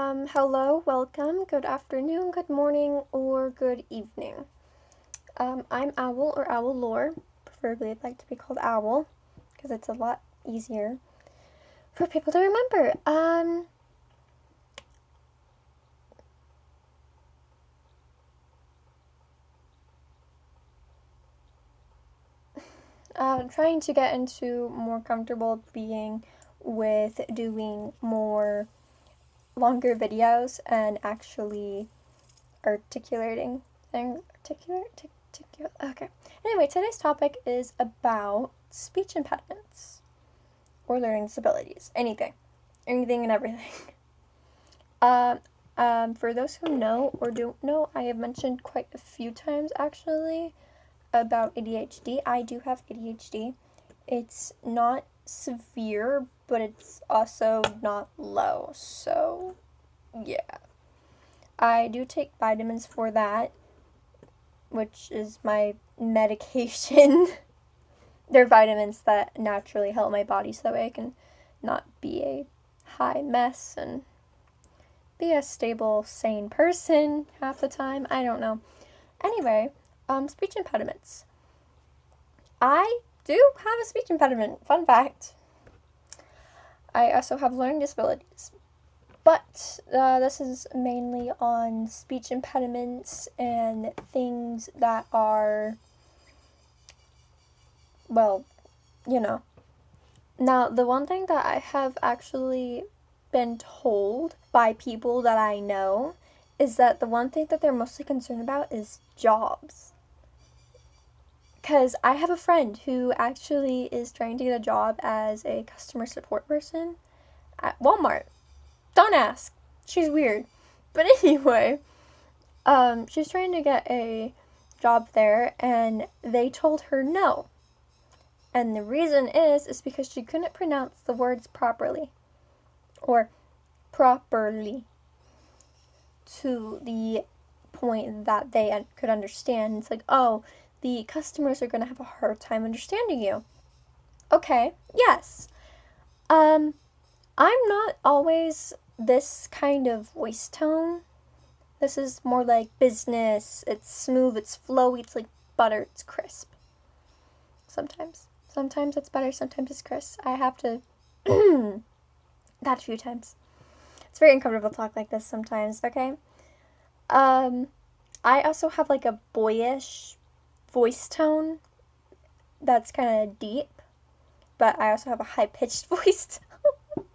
Hello, welcome, good afternoon, good morning, or good evening. I'm Owl or Owl Lore. Preferably, I'd like to be called Owl because it's a lot easier for people to remember. Trying to get into more comfortable being with doing more longer videos and actually articulating things. Okay. Anyway, today's topic is about speech impediments or learning disabilities. Anything and everything. For those who know or don't know, I have mentioned quite a few times actually about ADHD. I do have ADHD. It's not severe, but it's also not low. So, yeah. I do take vitamins for that, which is my medication. They're vitamins that naturally help my body so that way I can not be a high mess and be a stable, sane person half the time. I don't know. Anyway, speech impediments. I do have a speech impediment. Fun fact. I also have learning disabilities. But this is mainly on speech impediments and things that are, well, you know. Now, the one thing that I have actually been told by people that I know is that the one thing that they're mostly concerned about is jobs. Because I have a friend who actually is trying to get a job as a customer support person at Walmart. Don't ask. She's weird. But anyway, she's trying to get a job there, and they told her no. And the reason is because she couldn't pronounce the words properly. Or properly. To the point that they could understand. It's like, oh, the customers are going to have a hard time understanding you. Okay, yes. I'm not always this kind of voice tone. This is more like business. It's smooth, it's flowy, it's like butter, it's crisp. Sometimes. Sometimes it's butter, sometimes it's crisp. I have to that a few times. It's very uncomfortable to talk like this sometimes, okay? I also have like a boyish voice tone that's kind of deep, but I also have a high-pitched voice tone.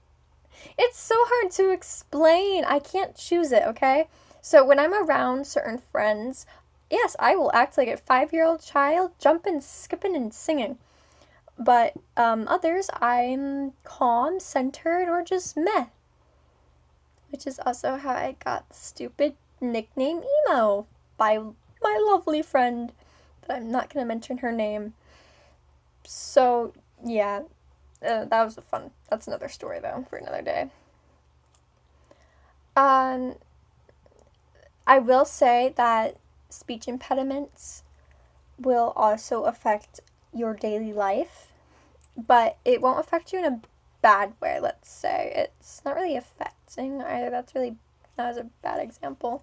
It's so hard to explain. I can't choose it, okay? So when I'm around certain friends, yes, I will act like a 5-year-old child, jumping, skipping, and singing. But others, I'm calm, centered, or just meh. Which is also how I got the stupid nickname Emo by my lovely friend. But I'm not going to mention her name. So, yeah, that was that's another story, though, for another day. I will say that speech impediments will also affect your daily life, but it won't affect you in a bad way, let's say. It's not really affecting either. That was a bad example.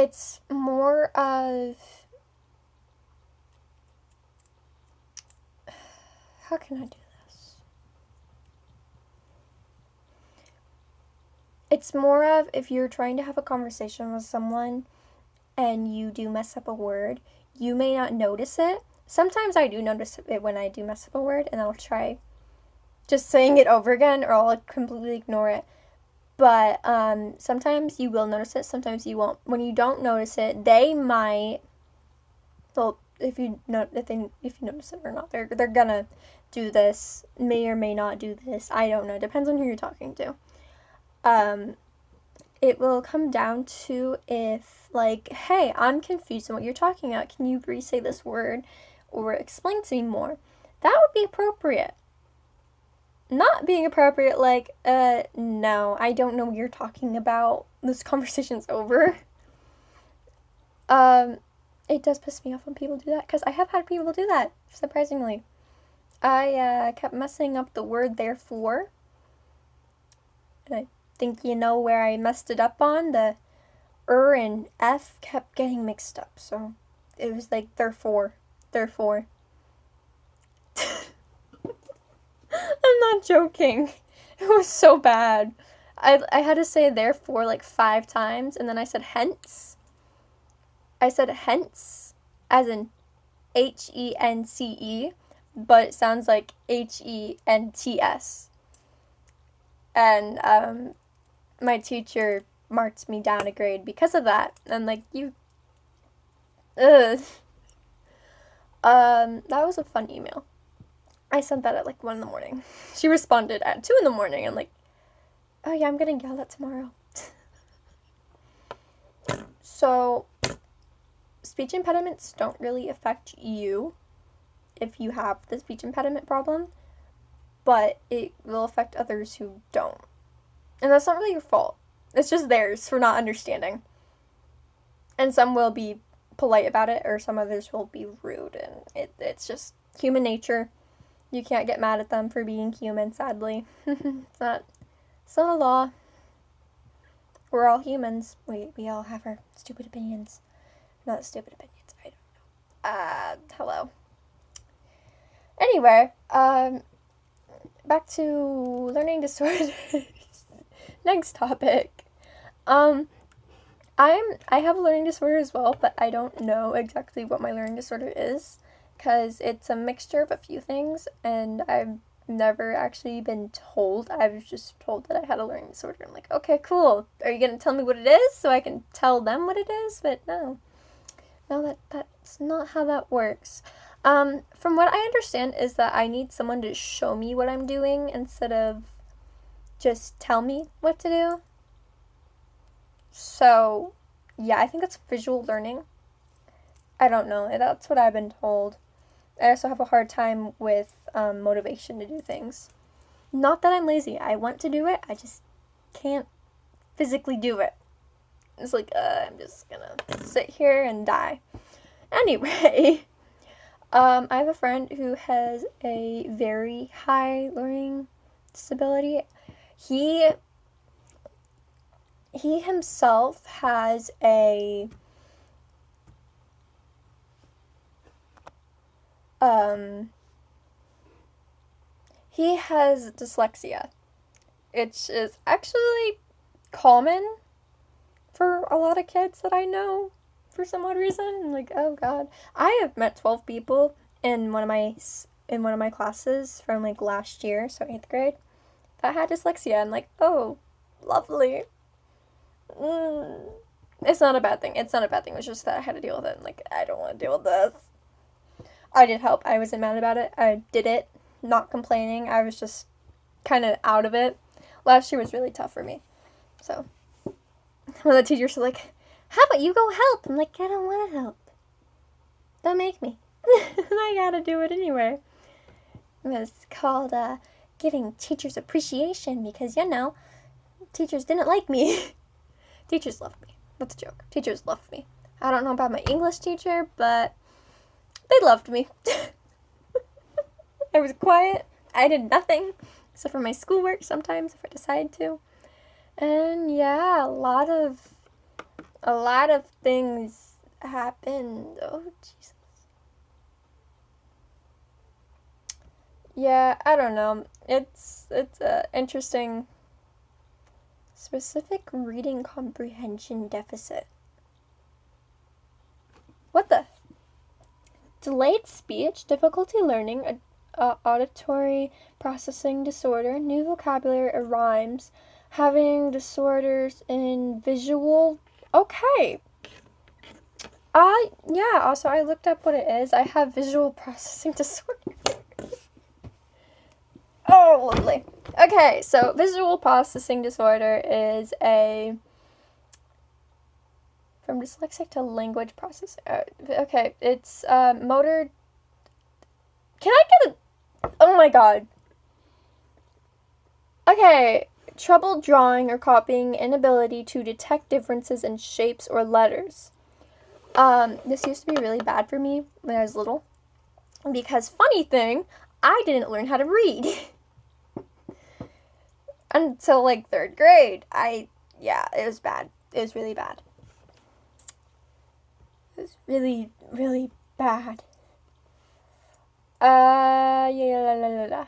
It's more of, how can I do this? It's more of if you're trying to have a conversation with someone and you do mess up a word, you may not notice it. Sometimes I do notice it when I do mess up a word, and I'll try just saying it over again, or I'll completely ignore it. But sometimes you will notice it, sometimes you won't. When you don't notice it, they might, well, if you notice it or not, they're gonna do this, may or may not do this. I don't know. Depends on who you're talking to. It will come down to if, like, hey, I'm confused on what you're talking about. Can you re-say this word or explain to me more? That would be appropriate. Not being appropriate, like, no, I don't know what you're talking about. This conversation's over. It does piss me off when people do that, because I have had people do that, surprisingly. I kept messing up the word therefore, And I think you know where I messed it up on. The and F kept getting mixed up, so it was like therefore. I'm not joking. It was so bad. I had to say therefore like 5 times, and then I said hence. I said hence, as in HENCE, but it sounds like HENTS. And my teacher marked me down a grade because of that. I'm like, you. Ugh. That was a fun email. I sent that at like 1 in the morning. She responded at 2 in the morning. I'm like, oh yeah, I'm getting yelled at tomorrow. So, speech impediments don't really affect you if you have the speech impediment problem, but it will affect others who don't. And that's not really your fault. It's just theirs for not understanding. And some will be polite about it, or some others will be rude, and it's just human nature. You can't get mad at them for being human, sadly. It's not a law. We're all humans. We all have our stupid opinions. Not stupid opinions, I don't know. Hello. Anyway, back to learning disorders. Next topic. I have a learning disorder as well, but I don't know exactly what my learning disorder is, because it's a mixture of a few things, and I've never actually been told. I was just told that I had a learning disorder. I'm like, okay, cool. Are you going to tell me what it is so I can tell them what it is? But no, that's not how that works. From what I understand is that I need someone to show me what I'm doing instead of just tell me what to do. So, yeah, I think that's visual learning. I don't know. That's what I've been told. I also have a hard time with motivation to do things. Not that I'm lazy. I want to do it. I just can't physically do it. It's like, I'm just gonna sit here and die. Anyway, I have a friend who has a very high learning disability. He himself has a he has dyslexia. It is actually common for a lot of kids that I know for some odd reason. I'm like, oh god. I have met 12 people in one of my classes from like last year, so 8th grade, that had dyslexia. I'm like, oh, lovely. It's not a bad thing. It's just that I had to deal with it. I'm like, I don't want to deal with this. I did help. I wasn't mad about it. I did it, not complaining. I was just kind of out of it. Last year was really tough for me. So, one of the teachers were like, how about you go help? I'm like, I don't want to help. Don't make me. I gotta do it anyway. It was called giving teachers appreciation because, teachers didn't like me. Teachers loved me. That's a joke. Teachers loved me. I don't know about my English teacher, but they loved me. I was quiet. I did nothing except for my schoolwork sometimes if I decide to. And yeah, a lot of things happened. Oh, Jesus. Yeah, I don't know. It's a interesting specific reading comprehension deficit. What the? Delayed speech, difficulty learning, auditory processing disorder, new vocabulary or rhymes, having disorders in visual. Okay. Yeah, also I looked up what it is. I have visual processing disorder. Oh, lovely. Okay, so visual processing disorder is from dyslexic to language processing. Okay, it's motor. Can I get a? Oh my god. Okay, trouble drawing or copying, inability to detect differences in shapes or letters. This used to be really bad for me when I was little, because funny thing, I didn't learn how to read. until like 3rd grade. It was bad. It was really bad. It was really, really bad. Yeah.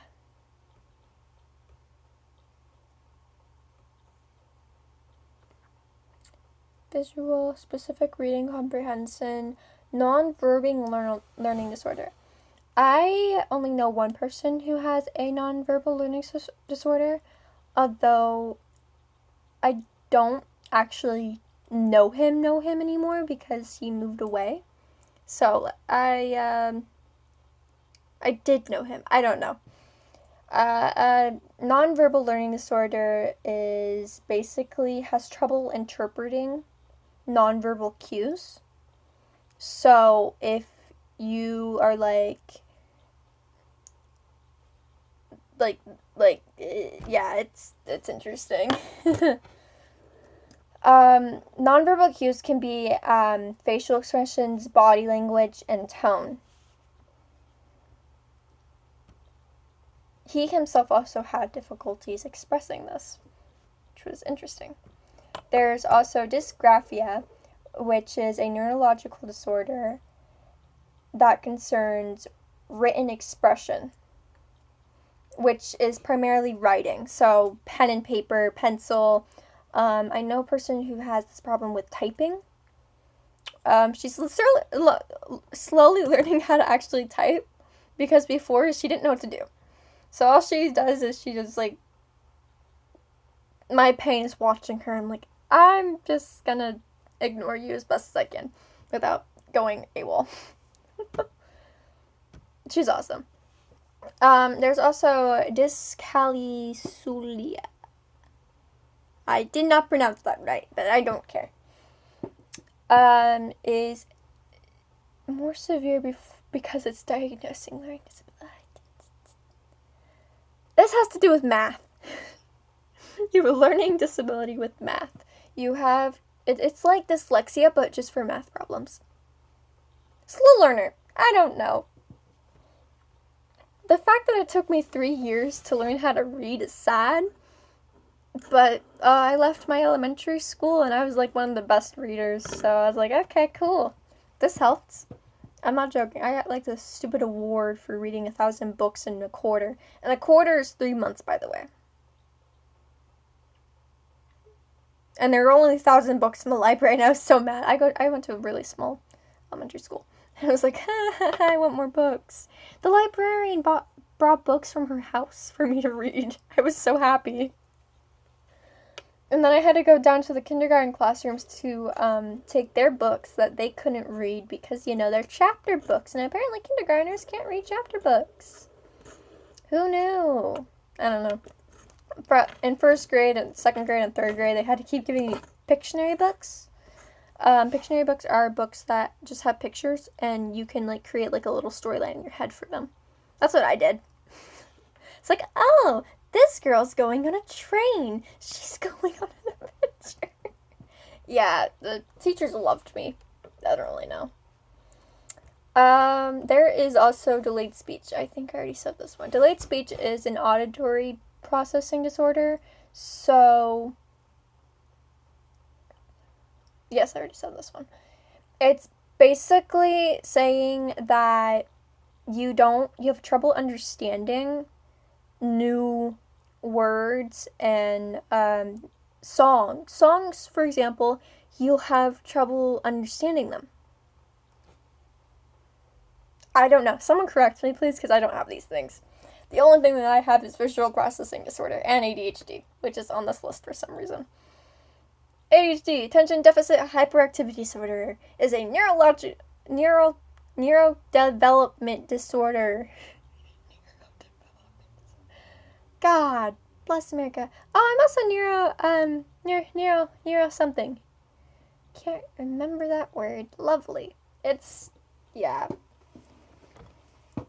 Visual, specific reading comprehension, non-verbal learning disorder. I only know one person who has a non-verbal learning disorder, although I don't actually know him anymore because he moved away. So I did know him. I don't know. Non-verbal learning disorder is basically has trouble interpreting non-verbal cues. So if you are it's interesting. Nonverbal cues can be facial expressions, body language, and tone. He himself also had difficulties expressing this, which was interesting. There's also dysgraphia, which is a neurological disorder that concerns written expression, which is primarily writing. So pen and paper, pencil. I know a person who has this problem with typing. She's slowly learning how to actually type because before she didn't know what to do. So all she does is she just like, my pain is watching her. I'm like, I'm just gonna ignore you as best as I can without going AWOL. She's awesome. There's also dyscalculia. I did not pronounce that right, but I don't care. Is more severe because it's diagnosing learning disability. This has to do with math. You have a learning disability with math. You have, it's like dyslexia, but just for math problems. Slow learner. I don't know. The fact that it took me 3 years to learn how to read is sad. But I left my elementary school and I was like one of the best readers. So I was like, okay, cool. This helps. I'm not joking. I got like this stupid award for reading 1,000 books in a quarter. And a quarter is 3 months, by the way. And there were only 1,000 books in the library, and I was so mad. I went to a really small elementary school. And I was like, I want more books. The librarian brought books from her house for me to read. I was so happy. And then I had to go down to the kindergarten classrooms to take their books that they couldn't read because, they're chapter books. And apparently kindergartners can't read chapter books. Who knew? I don't know. In 1st grade and 2nd grade and 3rd grade, they had to keep giving me Pictionary books. Pictionary books are books that just have pictures and you can create a little storyline in your head for them. That's what I did. It's like, oh, this girl's going on a train. She's going on an adventure. Yeah, the teachers loved me. I don't really know. There is also delayed speech. I think I already said this one. Delayed speech is an auditory processing disorder. So, yes, I already said this one. It's basically saying that you have trouble understanding new words and songs. Songs, for example, you'll have trouble understanding them. I don't know. Someone correct me, please, because I don't have these things. The only thing that I have is visual processing disorder and ADHD, which is on this list for some reason. ADHD, attention deficit hyperactivity disorder, is a neurodevelopment disorder. God bless America. Oh, I'm also neuro something. Can't remember that word. Lovely. It's, yeah.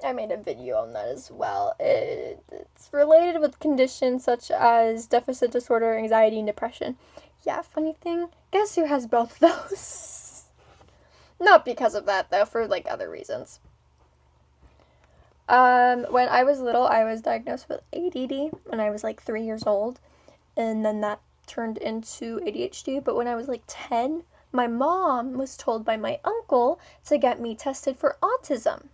I made a video on that as well. It's related with conditions such as deficit disorder, anxiety, and depression. Yeah, funny thing, guess who has both of those? Not because of that, though, for other reasons. When I was little, I was diagnosed with ADD when I was 3 years old. and then that turned into ADHD. But when I was like 10, my mom was told by my uncle to get me tested for autism.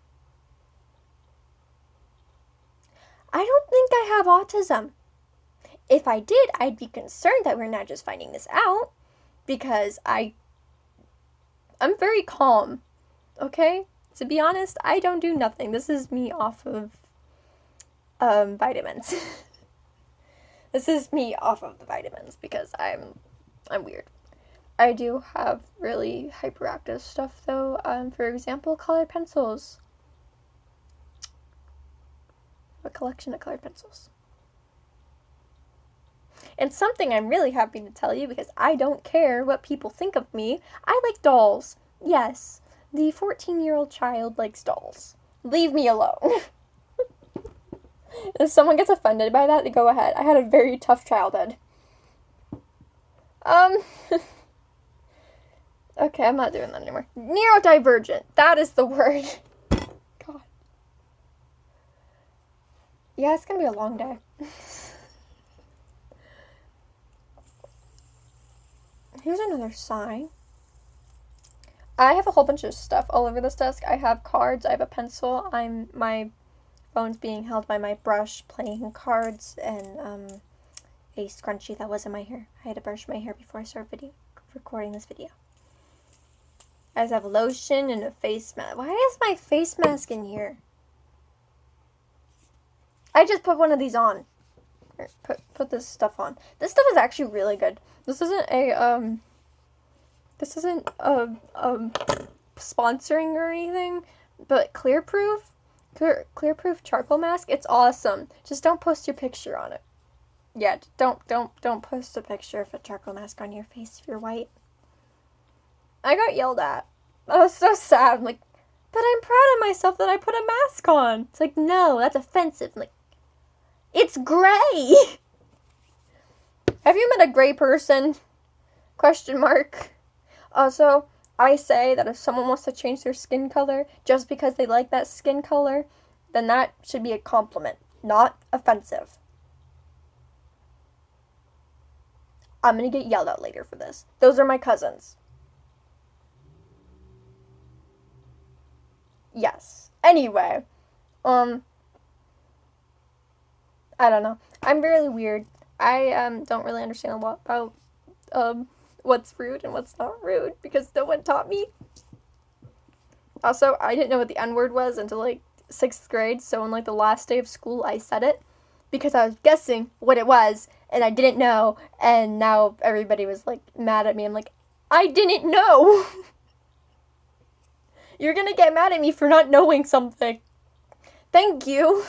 I don't think I have autism. If I did, I'd be concerned that we're not just finding this out, because I'm very calm, okay? To be honest, I don't do nothing. This is me off of vitamins. This is me off of the vitamins because I'm weird. I do have really hyperactive stuff though. For example, colored pencils. A collection of colored pencils. And something I'm really happy to tell you, because I don't care what people think of me, I like dolls. Yes, the 14-year-old child likes dolls. Leave me alone. If someone gets offended by that, go ahead. I had a very tough childhood. Okay, I'm not doing that anymore. Neurodivergent. That is the word. God. Yeah, it's gonna be a long day. Here's another sign. I have a whole bunch of stuff all over this desk. I have cards. I have a pencil. My phone's being held by my brush, playing cards, and a scrunchie that was in my hair. I had to brush my hair before I started recording this video. I just have lotion and a face mask. Why is my face mask in here? I just put one of these on. Here, put this stuff on. This stuff is actually really good. This isn't a sponsoring or anything, but Clearproof charcoal mask, it's awesome. Just don't post your picture on it. Yeah, don't post a picture of a charcoal mask on your face if you're white. I got yelled at. I was so sad. I'm like, but I'm proud of myself that I put a mask on. It's like, no, that's offensive. I'm like, it's gray. Have you met a gray person? Question mark. Also, I say that if someone wants to change their skin color just because they like that skin color, then that should be a compliment, not offensive. I'm gonna get yelled at later for this. Those are my cousins. Yes. Anyway, I don't know. I'm really weird. I don't really understand a lot about what's rude and what's not rude because no one taught me. Also, I didn't know what the N-word was until like 6th grade, so on like the last day of school I said it because I was guessing what it was and I didn't know, and now everybody was like mad at me. I'm like, I didn't know. You're gonna get mad at me for not knowing something. Thank you.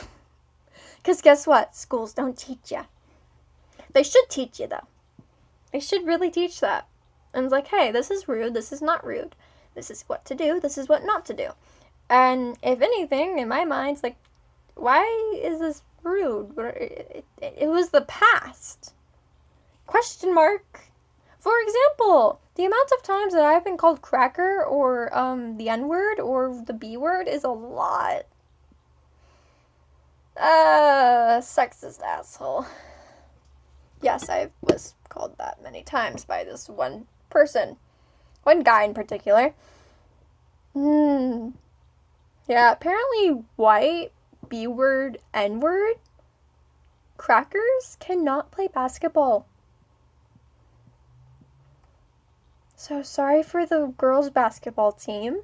Because guess what? Schools don't teach you. They should teach you, though. They should really teach that. And it's like, hey, this is rude. This is not rude. This is what to do. This is what not to do. And if anything, in my mind, it's like, why is this rude? It was the past. Question mark. For example, the amount of times that I've been called cracker or the N-word or the B-word is a lot. Sexist asshole. Yes, I was called that many times by this one person. One guy in particular. Yeah, apparently white, B-word, N-word crackers cannot play basketball. So sorry for the girls' basketball team.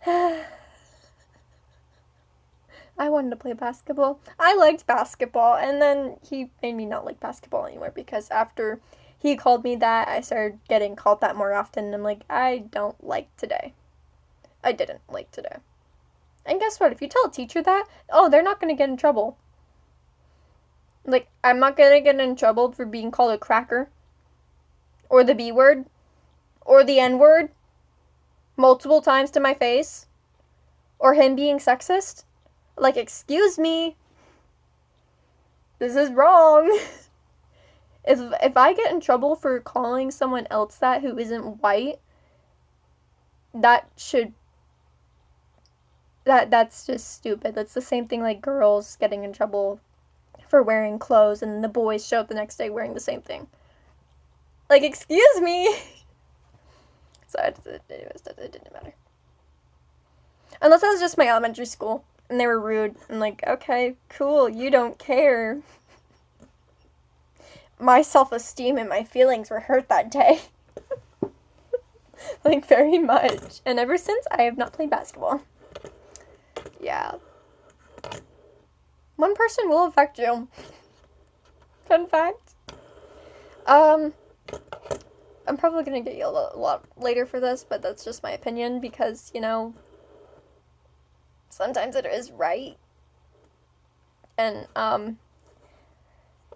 I wanted to play basketball. I liked basketball, and then he made me not like basketball anymore because after he called me that, I started getting called that more often, and I'm like, I don't like today. I didn't like today. And guess what? If you tell a teacher that, oh, they're not going to get in trouble. Like, I'm not going to get in trouble for being called a cracker, or the B word, or the N word, multiple times to my face, or him being sexist. Like, excuse me, this is wrong. If I get in trouble for calling someone else that who isn't white, that's just stupid. That's the same thing like girls getting in trouble for wearing clothes, and the boys show up the next day wearing the same thing. Like, excuse me. So it didn't matter. Unless that was just my elementary school, and they were rude. I'm like, okay, cool, you don't care. My self-esteem and my feelings were hurt that day. Like, very much. And ever since, I have not played basketball. Yeah. One person will affect you. Fun fact. I'm probably gonna get you a lot later for this, but that's just my opinion because, you know, sometimes it is right. And,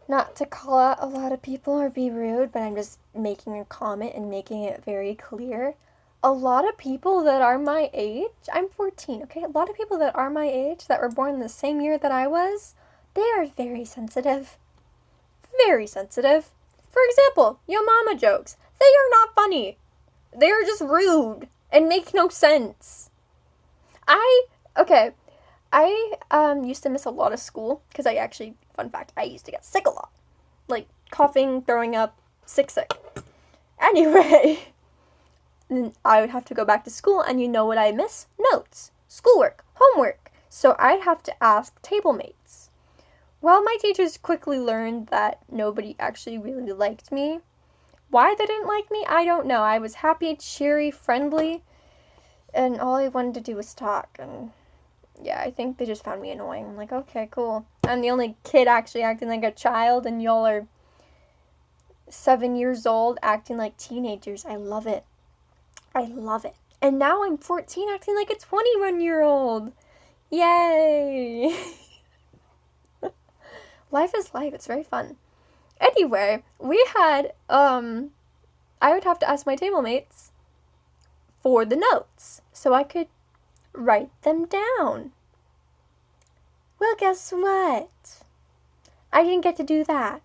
not to call out a lot of people or be rude, but I'm just making a comment and making it very clear. A lot of people that are my age, I'm 14, okay? A lot of people that are my age, that were born the same year that I was, they are very sensitive. Very sensitive. For example, yo mama jokes. They are not funny. They are just rude and make no sense. I used to miss a lot of school because fun fact, I used to get sick a lot. Like, coughing, throwing up, sick. Anyway, then I would have to go back to school, and you know what I miss? Notes, schoolwork, homework. So I'd have to ask table mates. Well, my teachers quickly learned that nobody actually really liked me. Why they didn't like me, I don't know. I was happy, cheery, friendly, and all I wanted to do was talk, and yeah, I think they just found me annoying. I'm like, okay, cool. I'm the only kid actually acting like a child, and y'all are 7 years old acting like teenagers. I love it. I love it. And now I'm 14 acting like a 21-year-old. Yay! Life is life. It's very fun. Anyway, we had, I would have to ask my table mates for the notes so I could write them down. Well, guess what? I didn't get to do that.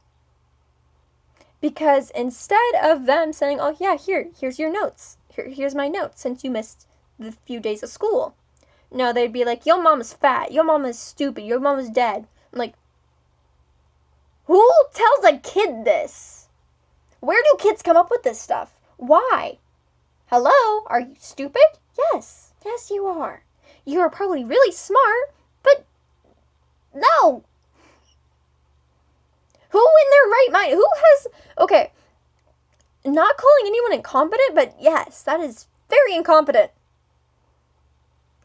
Because instead of them saying, oh yeah, here's your notes. Here's my notes since you missed the few days of school. No, they'd be like, your mama's fat, your mama's stupid, your mama's dead. I'm like, who tells a kid this? Where do kids come up with this stuff? Why? Hello? Are you stupid? Yes. Yes, you are. You are probably really smart, but no. Who in their right mind? Who has... Okay, not calling anyone incompetent, but yes, that is very incompetent.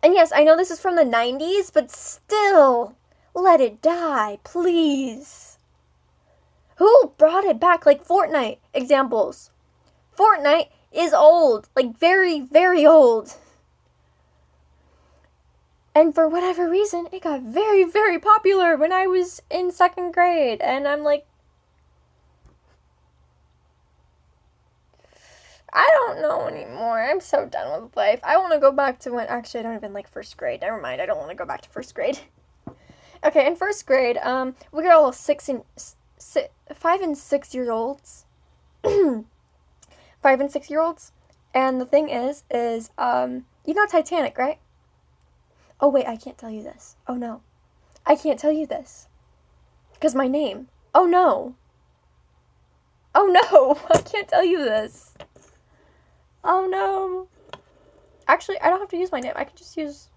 And yes, I know this is from the 90s, but still, let it die, please. Who brought it back? Like Fortnite examples. Fortnite is old, like very, very old. And for whatever reason, it got very, very popular when I was in 2nd grade. And I'm like, I don't know anymore. I'm so done with life. I want to go back to when, actually, I don't even like 1st grade. Never mind, I don't want to go back to 1st grade. Okay, in 1st grade, we were all 5 and 6 year olds. 5 and 6 year olds. And the thing is, you know Titanic, right? Oh, wait, I can't tell you this. Oh, no. I can't tell you this. Because my name. Oh, no. Oh, no. I can't tell you this. Oh, no. Actually, I don't have to use my name. I can just use...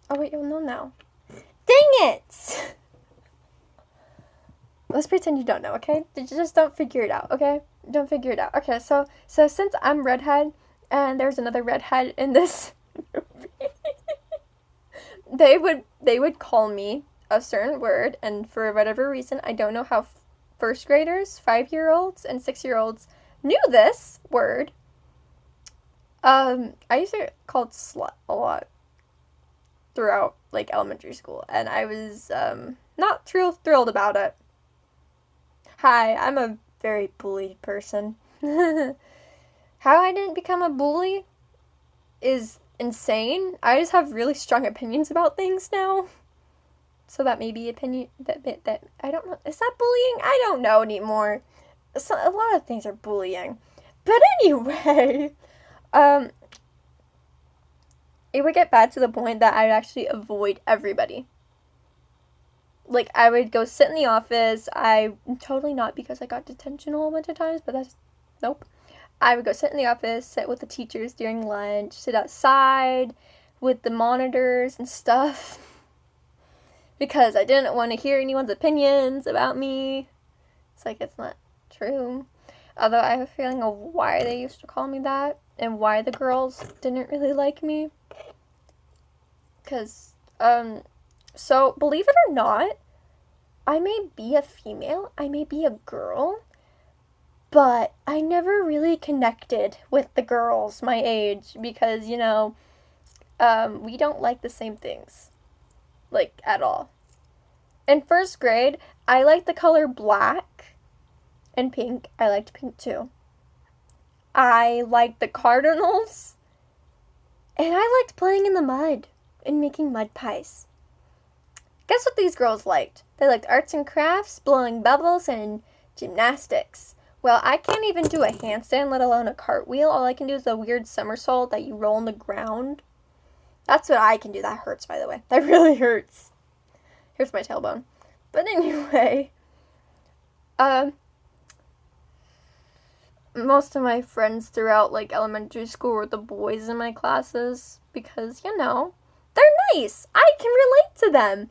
Oh, wait, you'll know now. Dang it! Let's pretend you don't know, okay? Just don't figure it out, okay? Don't figure it out. Okay, so since I'm redhead, and there's another redhead in this movie... They would call me a certain word, and for whatever reason, I don't know how 1st graders, 5-year-olds, and 6-year-olds knew this word. I used to get called slut a lot throughout, like, elementary school, and I was, not thrilled about it. Hi, I'm a very bullied person. How I didn't become a bully is insane. I just have really strong opinions about things now. So that may be opinion that I don't know. Is that bullying? I don't know anymore. So, a lot of things are bullying. But anyway, it would get bad to the point that I'd actually avoid everybody. like, I would go sit in the office. Totally not because I got detention a whole bunch of times, but that's, nope. I would go sit in the office, sit with the teachers during lunch, sit outside with the monitors and stuff. Because I didn't want to hear anyone's opinions about me. It's like, it's not true. Although I have a feeling of why they used to call me that and why the girls didn't really like me. Because, so believe it or not, I may be a female, I may be a girl, but I never really connected with the girls my age because, you know, we don't like the same things. Like, at all. In first grade, I liked the color black and pink. I liked pink too. I liked the Cardinals. And I liked playing in the mud and making mud pies. Guess what these girls liked? They liked arts and crafts, blowing bubbles, and gymnastics. Well, I can't even do a handstand, let alone a cartwheel. All I can do is a weird somersault that you roll on the ground. That's what I can do. That hurts, by the way. That really hurts. Here's my tailbone. But anyway, most of my friends throughout, like, elementary school were the boys in my classes because, you know, they're nice. I can relate to them.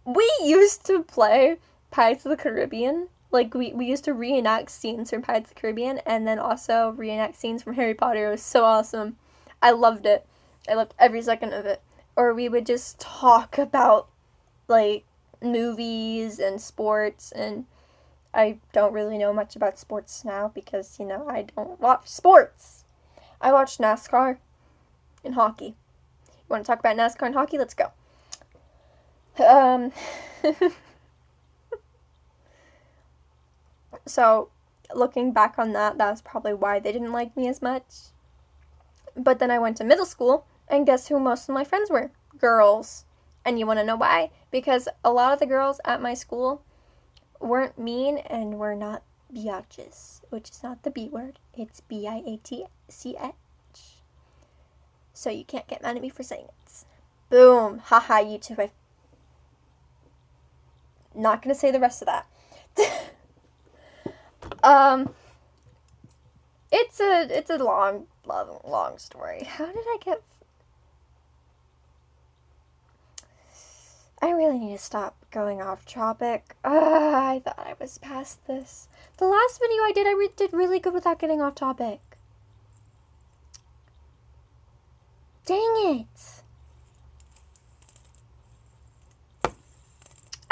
We used to play Pirates of the Caribbean. Like, we used to reenact scenes from Pirates of the Caribbean and then also reenact scenes from Harry Potter. It was so awesome. I loved it. I loved every second of it. Or we would just talk about, like, movies and sports, and I don't really know much about sports now because, you know, I don't watch sports. I watch NASCAR and hockey. You want to talk about NASCAR and hockey? Let's go. So, looking back on that, that's probably why they didn't like me as much. But then I went to middle school, and guess who most of my friends were? Girls. And you want to know why? Because a lot of the girls at my school weren't mean and were not biatches, which is not the B word. It's biatch. So you can't get mad at me for saying it. Boom. Haha, YouTube. I'm not going to say the rest of that. It's a long story. How did I get... I really need to stop going off topic. I thought I was past this. The last video I did really good without getting off topic. Dang it.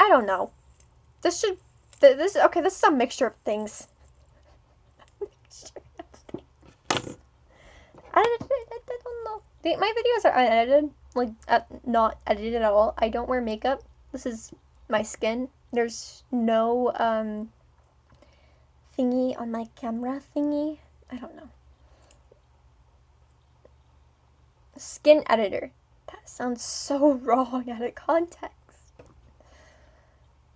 I don't know. This is a mixture of things. I don't know. My videos are unedited. Like, not edited at all. I don't wear makeup. This is my skin. There's no, thingy on my camera thingy. I don't know. Skin editor. That sounds so wrong out of context.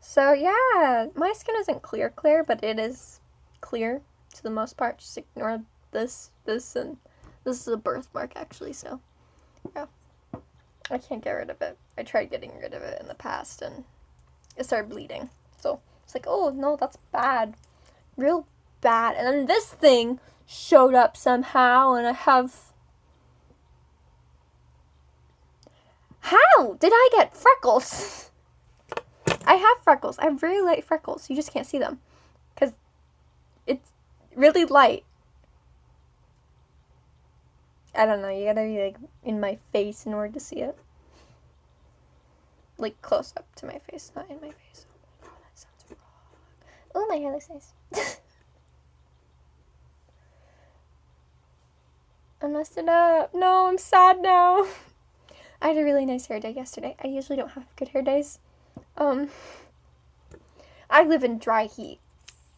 So, yeah. My skin isn't clear, but it is clear to the most part. Just ignore this, and this is a birthmark, actually, so, yeah. I can't get rid of it. I tried getting rid of it in the past, and it started bleeding. So, it's like, oh, no, that's bad. Real bad. And then this thing showed up somehow, and I have... How did I get freckles? I have freckles. I have very light freckles. You just can't see them. Because it's really light. I don't know, you gotta be, like, in my face in order to see it. Like, close up to my face, not in my face. Oh, that sounds wrong. Oh, my hair looks nice. I messed it up. No, I'm sad now. I had a really nice hair day yesterday. I usually don't have good hair days. I live in dry heat.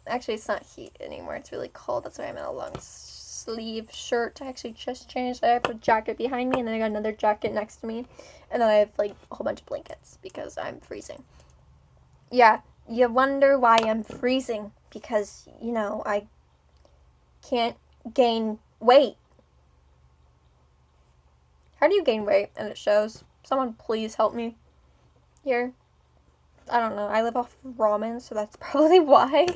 Actually, it's not heat anymore. It's really cold. That's why I'm in a long sleeve shirt. I actually just changed. I have a jacket behind me, and then I got another jacket next to me, and then I have, like, a whole bunch of blankets because I'm freezing. Yeah, you wonder why I'm freezing, because, you know, I can't gain weight. How do you gain weight? And it shows. Someone please help me here. I don't know. I live off ramen, so that's probably why.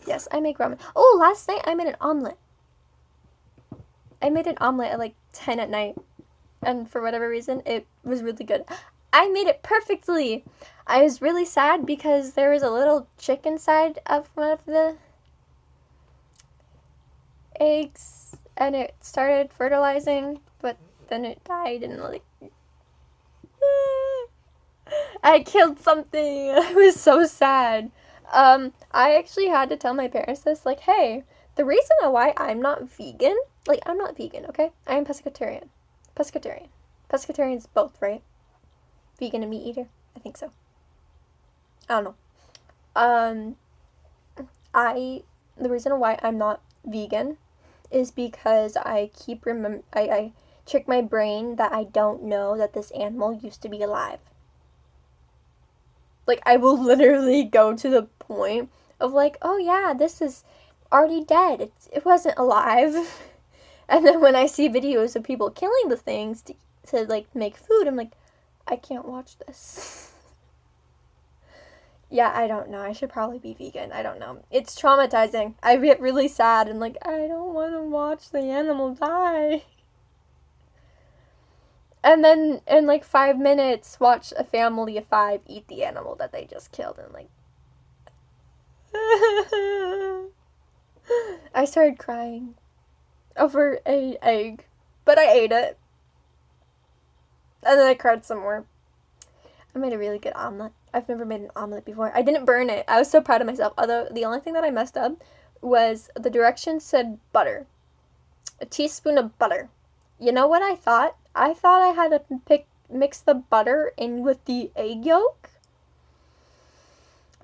Yes, I make ramen. Oh, last night I made an omelet. I made an omelet at like 10 at night. And for whatever reason, it was really good. I made it perfectly. I was really sad because there was a little chick inside of one of the eggs and it started fertilizing, but then it died and like I killed something. I was so sad. I actually had to tell my parents this, like, hey, the reason why I'm not vegan, like, I'm not vegan, okay? I am pescatarian. Pescatarian. Pescatarian's both, right? Vegan and meat eater? I think so. I don't know. The reason why I'm not vegan is because I trick my brain that I don't know that this animal used to be alive. Like, I will literally go to the point of like, oh yeah, this is already dead. It wasn't alive. And then when I see videos of people killing the things to like make food, I'm like, I can't watch this. Yeah, I don't know. I should probably be vegan. I don't know. It's traumatizing. I get really sad and like, I don't want to watch the animal die. And then in like 5 minutes, watch a family of 5 eat the animal that they just killed and like. I started crying over an egg, but I ate it. And then I cried some more. I made a really good omelet. I've never made an omelet before. I didn't burn it. I was so proud of myself. Although the only thing that I messed up was the directions said butter. A teaspoon of butter. You know what I thought? I thought I had to mix the butter in with the egg yolk.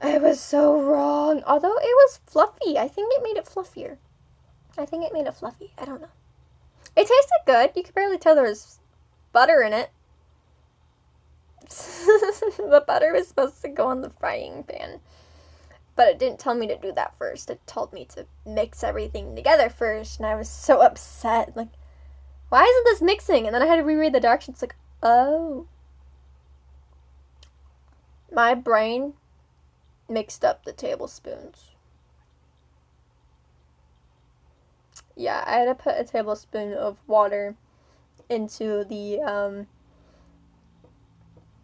I was so wrong. Although it was fluffy. I think it made it fluffier. I don't know. It tasted good. You could barely tell there was butter in it. The butter was supposed to go on the frying pan. But it didn't tell me to do that first. It told me to mix everything together first. And I was so upset. Like, why isn't this mixing? And then I had to reread the directions. Like, oh. My brain mixed up the tablespoons. Yeah, I had to put a tablespoon of water into the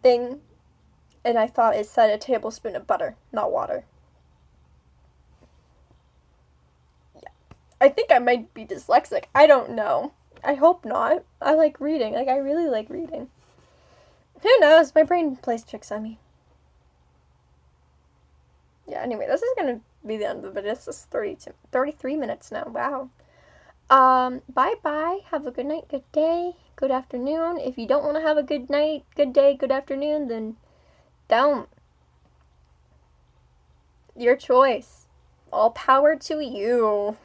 thing. And I thought it said a tablespoon of butter, not water. Yeah. I think I might be dyslexic. I don't know. I hope not. I like reading. Like, I really like reading. Who knows? My brain plays tricks on me. Yeah, anyway, this is gonna be the end of the video. This is 33 minutes now. Wow. Bye-bye. Have a good night, good day, good afternoon. If you don't want to have a good night, good day, good afternoon, then don't. Your choice. All power to you.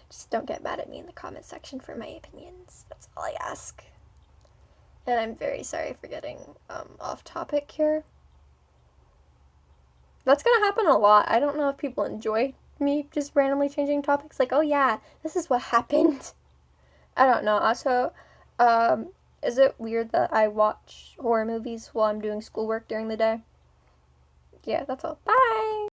Just don't get mad at me in the comment section for my opinions. That's all I ask. And I'm very sorry for getting off topic here. That's gonna happen a lot. I don't know if people enjoy me just randomly changing topics. Like, oh yeah, this is what happened. I don't know. Also, is it weird that I watch horror movies while I'm doing schoolwork during the day? Yeah, that's all. Bye!